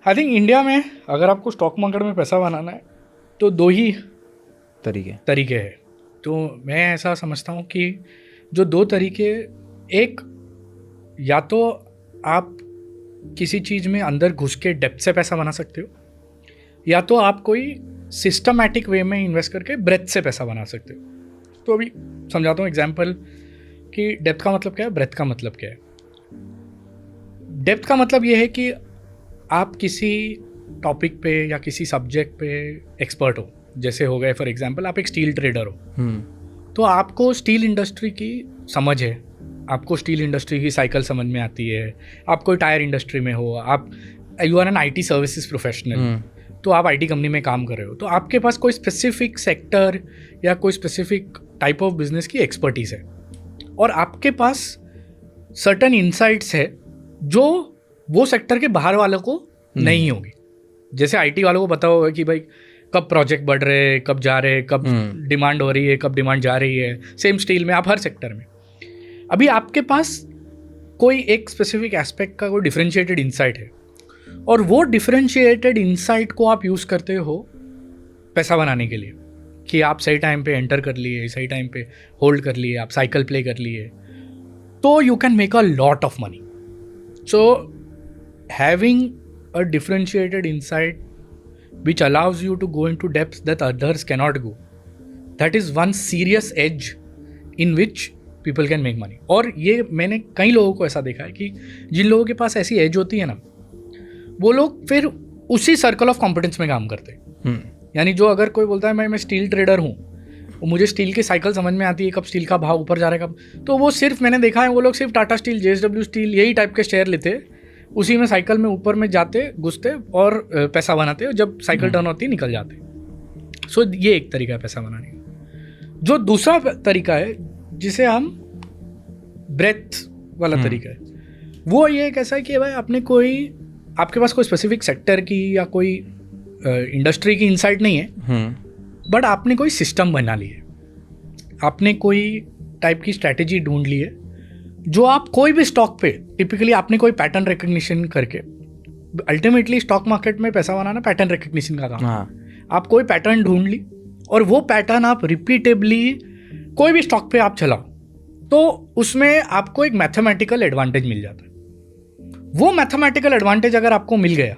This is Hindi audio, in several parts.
आई थिंक इंडिया में अगर आपको स्टॉक मार्केट में पैसा बनाना है तो दो ही तरीके हैं। तो मैं ऐसा समझता हूँ कि जो दो तरीके, एक या तो आप किसी चीज़ में अंदर घुस के डेप्थ से पैसा बना सकते हो, या तो आप कोई सिस्टमैटिक वे में इन्वेस्ट करके ब्रेथ से पैसा बना सकते हो। तो अभी समझाता हूँ एग्जांपल कि डेप्थ का मतलब क्या है, ब्रेथ का मतलब क्या है। डेप्थ का मतलब ये है कि आप किसी टॉपिक पे या किसी सब्जेक्ट पे एक्सपर्ट हो। जैसे हो गए फॉर एग्जांपल आप एक स्टील ट्रेडर हो, तो आपको स्टील इंडस्ट्री की समझ है, आपको स्टील इंडस्ट्री की साइकिल समझ में आती है। आप कोई टायर इंडस्ट्री में हो, आप you are an IT services professional, तो आप IT कंपनी में काम कर रहे हो, तो आपके पास कोई स्पेसिफिक सेक्टर या कोई स्पेसिफिक टाइप ऑफ बिजनेस की एक्सपर्टीज है और आपके पास सर्टन इंसाइट्स है जो वो सेक्टर के बाहर वालों को नहीं होगी। जैसे IT वालों को पता होगा कि भाई कब प्रोजेक्ट बढ़ रहे हैं, कब जा रहे हैं, कब डिमांड हो रही है, कब डिमांड जा रही है। सेम स्टील में, आप हर सेक्टर में अभी आपके पास कोई एक स्पेसिफिक एस्पेक्ट का कोई डिफरेंशिएटेड इंसाइट है और वो डिफरेंशिएटेड इंसाइट को आप यूज़ करते हो पैसा बनाने के लिए कि आप सही टाइम पे एंटर कर लिए, सही टाइम पे होल्ड कर लिए, आप साइकिल प्ले कर लिए, तो you can make a lot of money. So having a differentiated insight which allows you to go into depths that others cannot go, that is one serious edge in which people can make money। और ये मैंने कई लोगों को ऐसा देखा है कि जिन लोगों के पास ऐसी एज होती है ना, वो लोग फिर उसी सर्कल ऑफ कॉम्पिटेंस में काम करते हैं। यानी जो अगर कोई बोलता है मैं स्टील ट्रेडर हूँ, मुझे स्टील की साइकिल समझ में आती है, कब स्टील का भाव ऊपर जा रहा है कब, तो वो सिर्फ, मैंने देखा है वो लोग सिर्फ टाटा स्टील, JSW स्टील, यही टाइप के शेयर लेते, उसी में साइकिल में ऊपर में जाते, घुसते और पैसा बनाते, और जब साइकिल टर्न होती है निकल जाते। सो ये एक तरीका है पैसा बनाने का। जो दूसरा तरीका है जिसे हम ब्रेथ वाला तरीका है, वो ये कैसा है कि भाई आपके पास कोई स्पेसिफिक सेक्टर की या कोई इंडस्ट्री की इंसाइट नहीं है, बट आपने कोई सिस्टम बना ली है, आपने कोई टाइप की स्ट्रैटेजी ढूंढ ली है जो आप कोई भी स्टॉक पे, टिपिकली आपने कोई पैटर्न रिकग्निशन करके, अल्टीमेटली स्टॉक मार्केट में पैसा बनाना पैटर्न रिकग्निशन का काम। आप कोई पैटर्न ढूंढ ली और वो पैटर्न आप रिपीटेबली कोई भी स्टॉक पे आप चलाओ, तो उसमें आपको एक मैथमेटिकल एडवांटेज मिल जाता है। वो मैथमेटिकल एडवांटेज अगर आपको मिल गया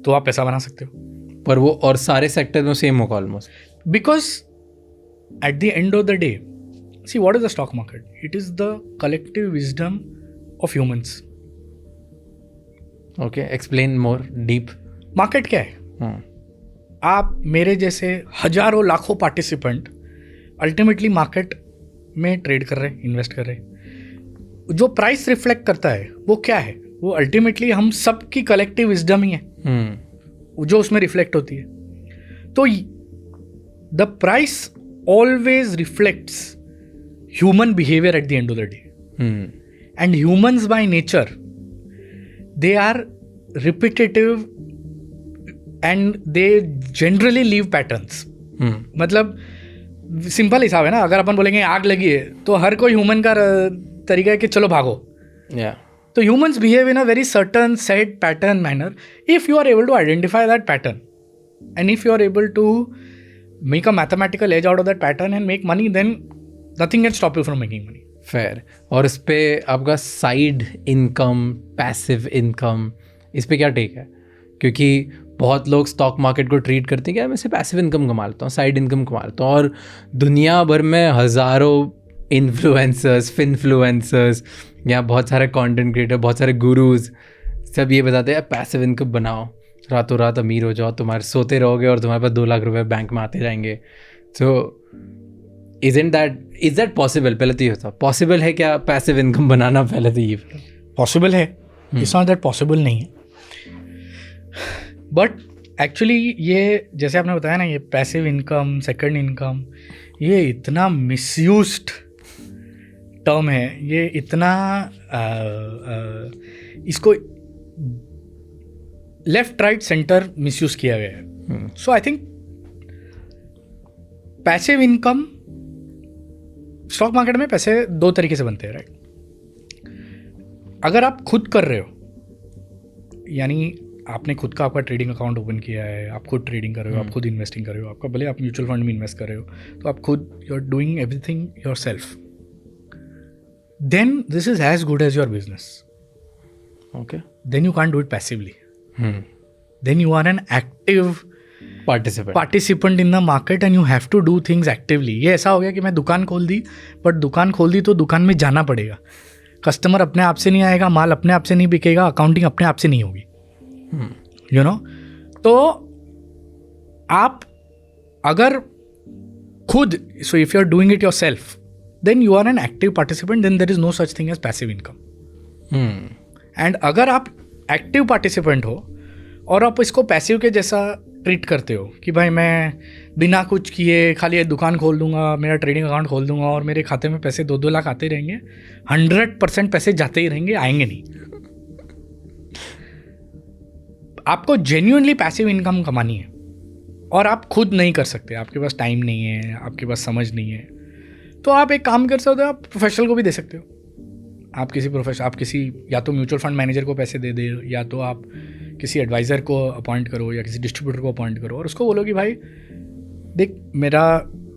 तो आप पैसा बना सकते हो। पर वो और सारे सेक्टर में सेम होगा almost, because at the end of the day, see, what is the stock market? It is the collective wisdom of humans. Okay, explain more deep. Market क्या है? आप मेरे जैसे हजारों लाखों पार्टिसिपेंट अल्टीमेटली मार्केट में ट्रेड कर रहे हैं, इन्वेस्ट कर रहे हैं। जो प्राइस रिफ्लेक्ट करता है वो क्या है? वो अल्टीमेटली हम सब की कलेक्टिव विजडम ही है जो उसमें रिफ्लेक्ट होती है। तो the price always reflects human behavior at the end of the day. And humans by nature, they are repetitive and they generally leave patterns. मतलब सिंपल हिसाब है ना, अगर अपन बोलेंगे आग लगी है तो हर कोई ह्यूमन का तरीका है कि चलो भागो। तो humans behave in a very certain set pattern manner. If you are able to identify that pattern and if you are able to make a mathematical edge out of that pattern and make money, then nothing can stop you from making money. Fair. और इस पे आपका साइड इनकम, पैसिव इनकम, इस पे क्या टेक है? क्योंकि बहुत लोग स्टॉक मार्केट को ट्रीट करते हैं कि यार मैं सिर्फ पैसिव इनकम कमा लेता हूँ, साइड इनकम कमा लेता हूँ, और दुनिया भर में हज़ारों इन्फ्लुएंसर्स, फिनफ्लुएंसर्स या बहुत सारे कंटेंट क्रिएटर, बहुत सारे गुरुज सब ये बताते हैं पैसिव इनकम बनाओ, रातों रात अमीर हो जाओ, तुम्हारे सोते रहोगे और तुम्हारे पास 2 लाख रुपए बैंक में आते जाएंगे। So is that possible? पहले तो ये होता पॉसिबल है क्या पैसिव इनकम बनाना? पहले तो ये पॉसिबल है, इट्स नॉट दैट पॉसिबल नहीं है, बट एक्चुअली ये जैसे आपने बताया ना, ये पैसिव इनकम, सेकंड इनकम, ये इतना मिसयूज्ड टर्म है, ये इतना इसको लेफ्ट राइट सेंटर मिसयूज किया गया है। So I think passive income, stock market में पैसे 2 तरीके से बनते हैं, राइट? अगर आप खुद कर रहे हो, यानी आपने खुद का आपका ट्रेडिंग अकाउंट ओपन किया है, आप खुद ट्रेडिंग कर रहे हो, आप खुद इन्वेस्टिंग कर रहे हो, आपका भले आप म्यूचुअल फंड में इन्वेस्ट कर रहे हो, तो आप खुद you are doing everything yourself, then this is as good as your business. Okay. Then you can't do it passively. Then you are an active participant in the market and you have to do things actively. ये ऐसा हो गया कि मैं दुकान खोल दी, बट दुकान खोल दी तो दुकान में जाना पड़ेगा. कस्टमर अपने आप से नहीं आएगा, माल अपने आप से नहीं बिकेगा, अकाउंटिंग अपने आप से नहीं होगी. यू नो, तो आप अगर खुद, so if you are doing it yourself, then you are an active participant, then there is no such thing as passive income. And अगर आप एक्टिव पार्टिसिपेंट हो और आप इसको पैसिव के जैसा ट्रीट करते हो कि भाई मैं बिना कुछ किए खाली एक दुकान खोल दूंगा, मेरा ट्रेडिंग अकाउंट खोल दूंगा और मेरे खाते में पैसे 2-2 लाख आते रहेंगे, 100% पैसे जाते ही रहेंगे, आएंगे नहीं. आपको जेन्युइनली पैसिव इनकम कमानी है और आप खुद नहीं कर सकते, आपके पास टाइम नहीं है, आपके पास समझ नहीं है, तो आप एक काम कर सकते हो, आप प्रोफेशनल को भी दे सकते हो. आप किसी या तो म्यूचुअल फंड मैनेजर को पैसे दे दे, या तो आप किसी एडवाइज़र को अपॉइंट करो या किसी डिस्ट्रीब्यूटर को अपॉइंट करो और उसको बोलो कि भाई देख, मेरा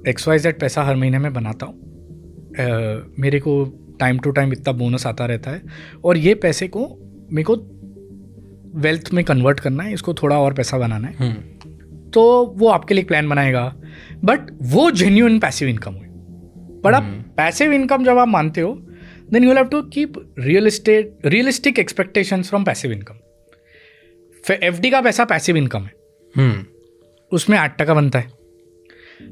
XYZ पैसा हर महीने में बनाता हूँ, मेरे को टाइम टू टाइम इतना बोनस आता रहता है और ये पैसे को मेरे को वेल्थ में कन्वर्ट करना है, इसको थोड़ा और पैसा बनाना है. तो वो आपके लिए प्लान बनाएगा, बट वो जेन्युइन पैसिव इनकम हुई. बट आप पैसिव इनकम जब आप मानते हो, then you will have to keep realistic expectations from passive income. FD का पैसा पैसिव इनकम है, उसमें 8% बनता है.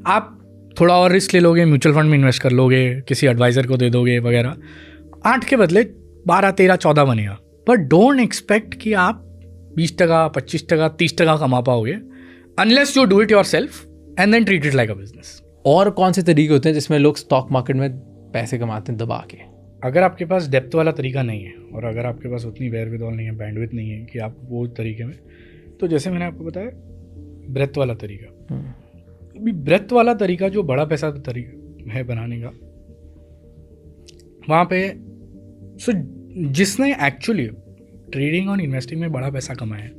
आप थोड़ा और रिस्क ले लोगे, म्यूचुअल फंड में इन्वेस्ट कर लोगे, किसी एडवाइज़र को दे दोगे वगैरह, 8 के बदले 12, 13, 14 बनेगा. बट डोंट एक्सपेक्ट कि आप 20%, 25%, 30% कमा पाओगे unless you do it yourself and then treat it like a business. और कौन से तरीके होते हैं जिसमें लोग स्टॉक मार्केट में पैसे कमाते हैं दबा के? अगर आपके पास डेप्थ वाला तरीका नहीं है और अगर आपके पास उतनी वेयरविदॉल नहीं है, बैंडविड्थ नहीं है कि आप वो तरीके में, तो जैसे मैंने आपको बताया ब्रेथ वाला तरीका. अभी ब्रेथ वाला तरीका जो बड़ा पैसा तरीका है बनाने का, वहाँ पे सो जिसने एक्चुअली ट्रेडिंग और इन्वेस्टिंग में बड़ा पैसा कमाया है,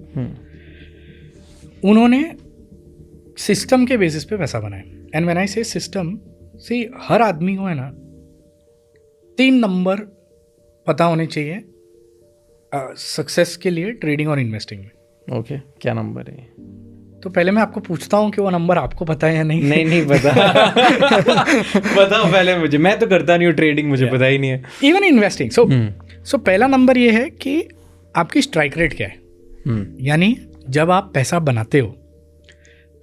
उन्होंने सिस्टम के बेसिस पे पैसा बनाया. एंड व्हेन आई से सिस्टम, सी हर आदमी को है ना 3 नंबर पता होने चाहिए सक्सेस के लिए ट्रेडिंग और इन्वेस्टिंग में. ओके, क्या नंबर है? तो पहले मैं आपको पूछता हूँ कि वो नंबर आपको पता है या नहीं? नहीं पता. बताओ पहले मुझे, मैं तो करता नहीं हूँ ट्रेडिंग, मुझे पता ही नहीं है. Even investing. सो पहला नंबर ये है कि आपकी स्ट्राइक रेट क्या है. यानी जब आप पैसा बनाते हो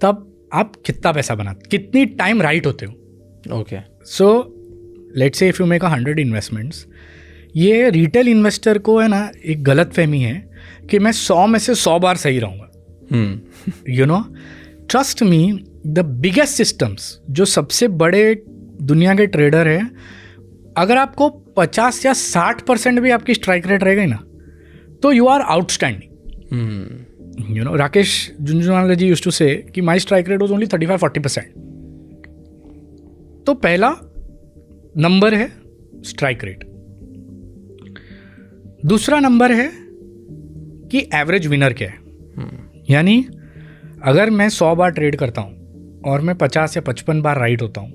तब आप कितना पैसा बनाते, कितनी टाइम राइट होते हो. Okay. So let's say if you make 100 investments, ये रिटेल इन्वेस्टर को है ना एक गलत फहमी है कि मैं 100 में से 100 बार सही रहूँगा. You know, trust me, the biggest systems, जो सबसे बड़े दुनिया के ट्रेडर हैं, अगर आपको 50 या 60% भी आपकी स्ट्राइक रेट रह गई ना, तो you are outstanding. You know, Rakesh Jhunjhunwala ji used to say कि my strike rate was only 35-40%. तो पहला नंबर है स्ट्राइक रेट. दूसरा नंबर है कि एवरेज विनर क्या है. यानी अगर मैं 100 बार ट्रेड करता हूँ और मैं 50 या 55 बार राइट होता हूँ,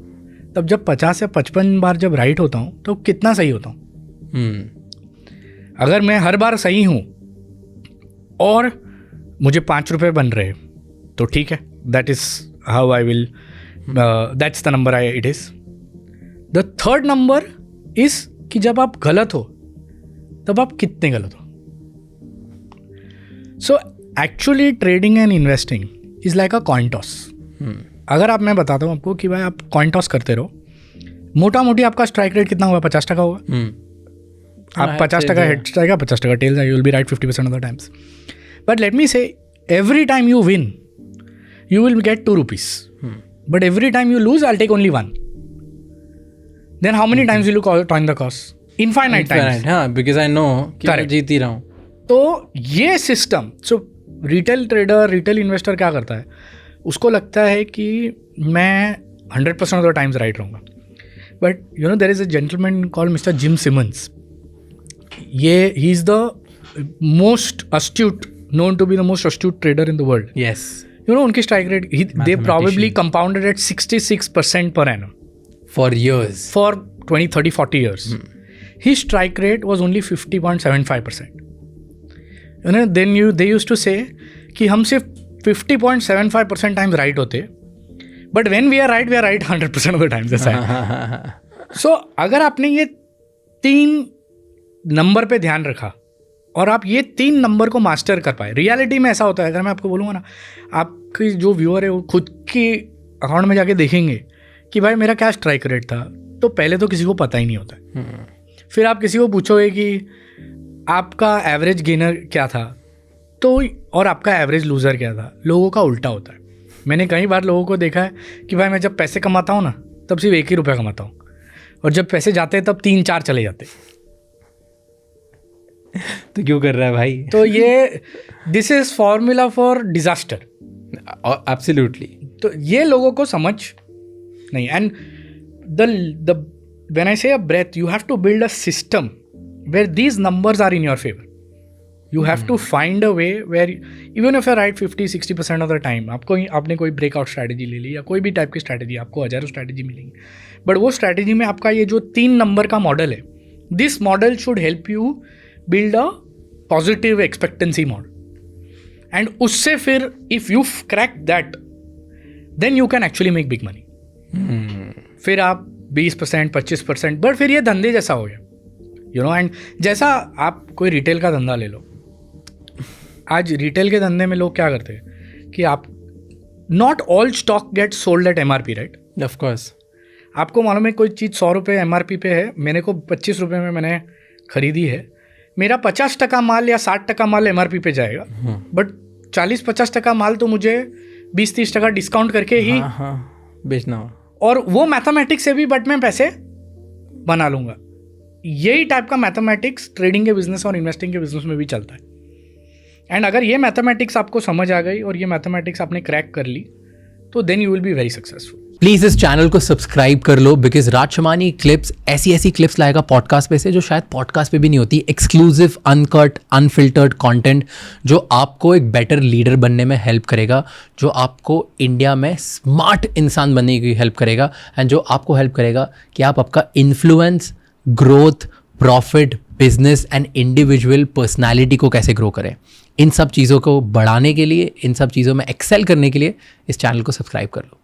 तब जब 50 या 55 बार जब राइट होता हूँ तो कितना सही होता हूँ. अगर मैं हर बार सही हूँ और मुझे 5 रुपये बन रहे तो ठीक है, that is how I will, that's the number it is. The third number is कि जब आप गलत हो तब आप कितने गलत हो. So actually trading and investing is like a coin toss. अगर मैं बताता हूँ आपको कि भाई आप कॉइन टॉस करते रहो, मोटा मोटी आपका स्ट्राइक रेट कितना होगा? 50% होगा. आप 50% हेड जाएगा, 50% टेल जाएगा, you will be right 50% of the times. But let me say, every time you win you will get 2 rupees. But every time you lose, I'll take only 1. Then how many times will you coin the cost? Infinite times. हाँ, because I know कि मैं जीत ही रहा हूँ. तो ये system, so retail trader, retail investor क्या करता है, उसको लगता है कि मैं 100% ऑफ द टाइम्स राइट रहूँगा. But you know, there is a gentleman called mister Jim Simons. He is the most astute known to be the most astute trader in the world. Yes. You know, उनकी strike rate, they probably compounded at 66% per annum. For years. For 20, 30, 40 years. His strike rate was only 50.75%. You know, then they used to say कि हम सिर्फ 50.75% times right होते, but when we are right 100% of the times. जैसा है. So अगर आपने ये 3 नंबर पे ध्यान रखा और आप ये 3 नंबर को मास्टर कर पाए, रियलिटी में ऐसा होता है. अगर मैं आपको बोलूँगा ना, आपकी जो व्यूअर है वो खुद की अकाउंट में जाके देखेंगे कि भाई मेरा क्या स्ट्राइक रेट था, तो पहले तो किसी को पता ही नहीं होता है. फिर आप किसी को पूछोगे कि आपका एवरेज गेनर क्या था, तो और आपका एवरेज लूज़र क्या था, लोगों का उल्टा होता है. मैंने कई बार लोगों को देखा है कि भाई मैं जब पैसे कमाता हूँ ना, तब सिर्फ 1 ही रुपया कमाता हूँ, और जब पैसे जाते हैं तब 3-4 चले जाते. तो क्यों कर रहा है भाई? तो ये this is formula for disaster. Absolutely. तो ये लोगों को समझ नहीं. And the when I say a breath, you have to build a system where these numbers are in your favour. You have to find a way where even if you right 50-60% of the time, आपने कोई ब्रेकआउट स्ट्रैटेजी ले ली या कोई भी टाइप की स्ट्रैटेजी, आपको हज़ारों स्ट्रैटेजी मिलेंगी, बट वो स्ट्रैटेजी में आपका ये जो 3 नंबर का मॉडल है, this model should help you build a positive expectancy model. And उससे फिर if you crack that, then you can actually make big money. फिर आप 20%, 25%, बट फिर ये धंधे जैसा हो गया, यू नो. एंड जैसा आप कोई रिटेल का धंधा ले लो, आज रिटेल के धंधे में लोग क्या करते हैं कि आप not all stock get sold at MRP, right? Of course. आपको मालूम है कोई चीज़ 100 रुपये MRP पे है, मैंने को 25 रुपये में मैंने खरीदी है, मेरा 50% माल या 60% माल MRP पे जाएगा, बट 40-50% माल तो मुझे 20-30% डिस्काउंट करके ही बेचना हो, और वो मैथमेटिक्स से भी बट मैं पैसे बना लूँगा. यही टाइप का मैथमेटिक्स ट्रेडिंग के बिजनेस और इन्वेस्टिंग के बिजनेस में भी चलता है. एंड अगर ये मैथमेटिक्स आपको समझ आ गई और ये मैथमेटिक्स आपने क्रैक कर ली, तो then you will be very successful. Please इस चैनल को सब्सक्राइब कर लो, बिकॉज राज शमानी क्लिप्स ऐसी क्लिप्स लाएगा पॉडकास्ट पे से जो शायद पॉडकास्ट पे भी नहीं होती. एक्सक्लूसिव, अनकट, अनफिल्टर्ड कंटेंट जो आपको एक बेटर लीडर बनने में हेल्प करेगा, जो आपको इंडिया में स्मार्ट इंसान बनने की हेल्प करेगा, एंड जो आपको हेल्प करेगा कि आप आपका influence, growth, profit, business and individual personality को कैसे ग्रो करें. इन सब चीज़ों को बढ़ाने के लिए, इन सब चीज़ों में एक्सेल करने के लिए इस चैनल को सब्सक्राइब कर लो.